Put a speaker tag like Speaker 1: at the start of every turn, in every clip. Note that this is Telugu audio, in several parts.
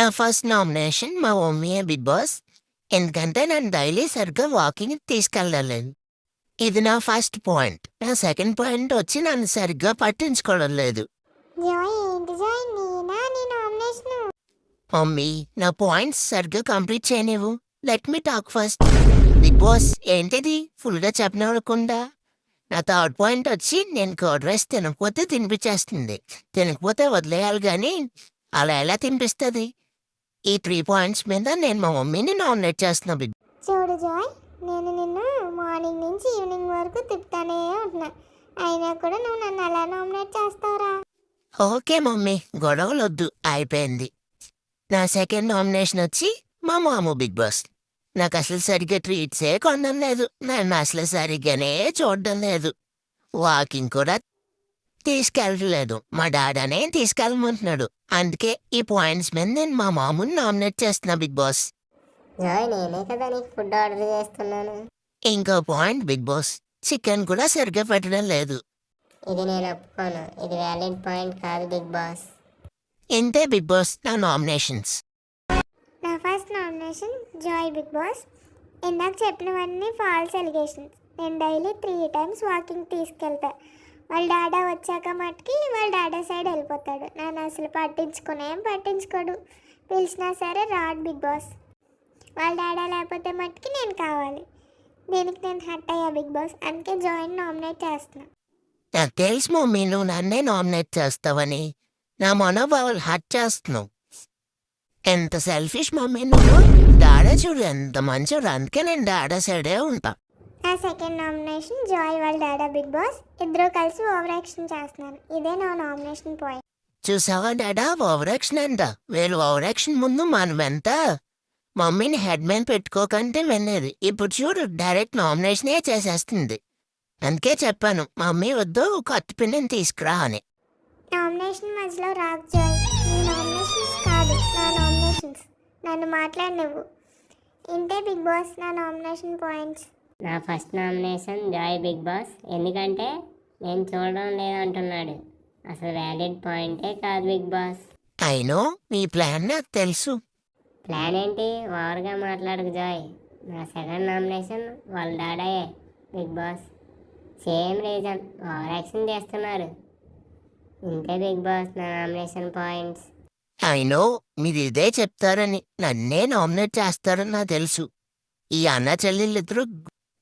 Speaker 1: నా ఫస్ట్ నామినేషన్ మా మమ్మీయే బిగ్ బాస్. ఎందుకంటే నన్ను డైలీ సరిగ్గా వాకింగ్ తీసుకెళ్ళలేదు. ఇది నా ఫస్ట్ పాయింట్. నా సెకండ్ పాయింట్ వచ్చి నన్ను సరిగ్గా పట్టించుకోవడం లేదు.
Speaker 2: జాయ్ ఏంటి జాయ్ నేనా నీ నామినేషన్?
Speaker 1: మమ్మీ నా పాయింట్స్ సరిగ్గా కంప్లీట్ చేయనివ్వు. Let me talk first. Big boss ఏంటిది ఫుల్గా చెప్పనివ్వకుండా. నా థర్డ్ పాయింట్ వచ్చి నేను కర్డ్ రైస్ తినకపోతే తినిపించేస్తుంది. తినకపోతే వదిలేయాలి కానీ అలా ఎలా తినిపిస్తుంది? ఈ 3 పాయింట్స్ మీద నేను మా మమ్మీని నామినేట్ చేస్తున్నా బిగ్.
Speaker 2: చూడు జాయ్, నేను నిన్ను మార్నింగ్ నుంచి ఈవినింగ్ వరకు తిప్పుతానే ఉంటున్నా, అయినా కూడా నువ్వు నన్ను ఎలా నామినేట్ చేస్తావురా?
Speaker 1: ఓకే మమ్మీ, గొడవలొద్దు, అయిపోయింది. నా సెకండ్ నామినేషన్ వచ్చి మా మాము బిగ్ బాస్. నాకు అసలు సరిగ్గా ట్రీట్సే కొనడం లేదు. నన్ను అసలు సరిగ్గానే చూడడం లేదు. వాకింగ్ కూడా తీసుకెళ్ళలేదు. మా డాడానే తీసుకెళ్ళమంటున్నాడు. అందుకే ఈ పాయింట్స్ మీద నేను మా మామూలు నామినేట్ చేస్తున్నా బిగ్ బాస్.
Speaker 2: జాయ్ నేనే కదా నీకు ఫుడ్ ఆర్డర్ చేస్తున్నాను.
Speaker 1: ఇంకో పాయింట్ బిగ్ బాస్, చికెన్ కూడా సరిగ్గా పెట్టడం లేదు.
Speaker 2: ఇది నేను ఒప్పుకోను, ఇది వ్యాలిడ్ పాయింట్ కాదు బిగ్ బాస్.
Speaker 1: ఇంతే బిగ్ బాస్ నా నామినేషన్స్.
Speaker 2: నా first nomination Joy big Boss. ఇందాక చెప్పినవన్నీ ఫాల్స్ ఎలిగేషన్స్. నేను డైలీ 3 times వాకింగ్ తీసుకెళ్తా. వాళ్ళ డాడా వచ్చాక మట్టుకి వాళ్ళ డాడా సైడ్ వెళ్ళిపోతాడు. నన్ను అసలు పట్టించుకోడు. పిలిచినా సరే రాడ్ బిగ్ బాస్. వాళ్ళ డాడా లేకపోతే మట్టుకి నేను కావాలి. దీనికి నేను హట్ అయ్యా బిగ్ బాస్. అందుకే జాయిన్ నామినేట్ చేస్తున్నా.
Speaker 1: నాకు తెలుసు మమ్మీ నువ్వు నన్నే నామినేట్ చేస్తావని. నా మనోభావాలు హట్ చేస్తున్నావు. ఎంత సెల్ఫిష్ మమ్మీ నువ్వు. డాడా చూడు ఎంత మంచోడు. అందుకే నేను డాడా సైడే ఉంటా.
Speaker 2: నా సెకండ్ నామినేషన్ జాయ్ వాళ్ళ డాడా బిగ్ బాస్. ఇద్దరు కలిసి ఓవర్ యాక్షన్ చేస్తున్నారు. ఇదే నా నామినేషన్ పాయింట్.
Speaker 1: చూసావా డాడా ఓవర్ యాక్షన్ అంట. వీళ్ళు ఓవర్ యాక్షన్ ముందు మనం ఎంత మమ్మీని హెడ్ మ్యాన్ పెట్టుకోకంటే వినేది. ఇప్పుడు చూడు డైరెక్ట్ నామినేషనే చేసేస్తుంది. అందుకే చెప్పాను మమ్మీ వద్దు, కొత్త పిల్లని తీసుకురా అని.
Speaker 2: నామినేషన్ మధ్యలో రాక్ జాయ్. నీ నామినేషన్స్ కాదు నా నామినేషన్స్. నన్ను మాట్లాడినవ్వు. ఇంతే బిగ్ బాస్ నా నామినేషన్ పాయింట్స్.
Speaker 3: నా first nomination Joy big Boss. ఎందుకంటే నేను చూడడం లేదంటున్నాడు. అసలు వ్యాలిడ్ పాయింటే కాదు బిగ్ బాస్.
Speaker 1: అయినో మీ ప్లాన్ నాకు తెలుసు.
Speaker 3: ప్లాన్ ఏంటి ఓవర్గా మాట్లాడకు జాయ్. నా సెకండ్ నామినేషన్ వాళ్ళ డాడాయే big boss. Same reason, over action చేస్తున్నారు. ఇంతే బిగ్ బాస్ నా నామినేషన్ పాయింట్స్.
Speaker 1: అయినో మీరు ఇదే చెప్తారని, నన్నే నామినేట్ చేస్తారని నాకు తెలుసు. ఈ అన్న చెల్లెళ్ళిద్దరూ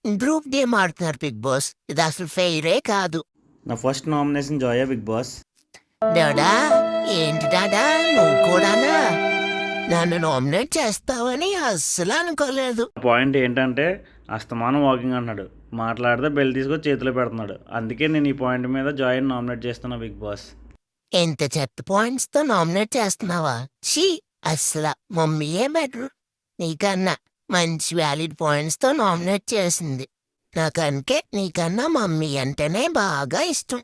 Speaker 1: గ్రూప్ గేమ్ ఆడుతున్నారు బిగ్ బాస్. ఇది అసలు ఫెయిరే కాదు.
Speaker 4: నా first nomination Joy big boss.
Speaker 1: Dada ఏంటి డాడా నువ్వు కూడానా నన్ను నామినేట్ చేస్తావని అస్సలు అనుకోలేదు.
Speaker 4: పాయింట్ ఏంటంటే అస్తమానం వాకింగ్ అంటున్నాడు, మాట్లాడితే బెల్ తీసుకొని చేతిలో పెడుతున్నాడు. అందుకే నేను ఈ పాయింట్ మీద జాయిన్ నామినేట్ చేస్తున్నా బిగ్ బాస్.
Speaker 1: ఎంత చెత్త పాయింట్స్తో నామినేట్ చేస్తున్నావా? షీ అస్సలు మమ్మీయే బెటర్. నీకన్నా మంచి వ్యాలిడ్ పాయింట్స్తో నామినేట్ చేసింది. నాకందుకే నీకన్నా మమ్మీ అంటేనే బాగా ఇష్టం.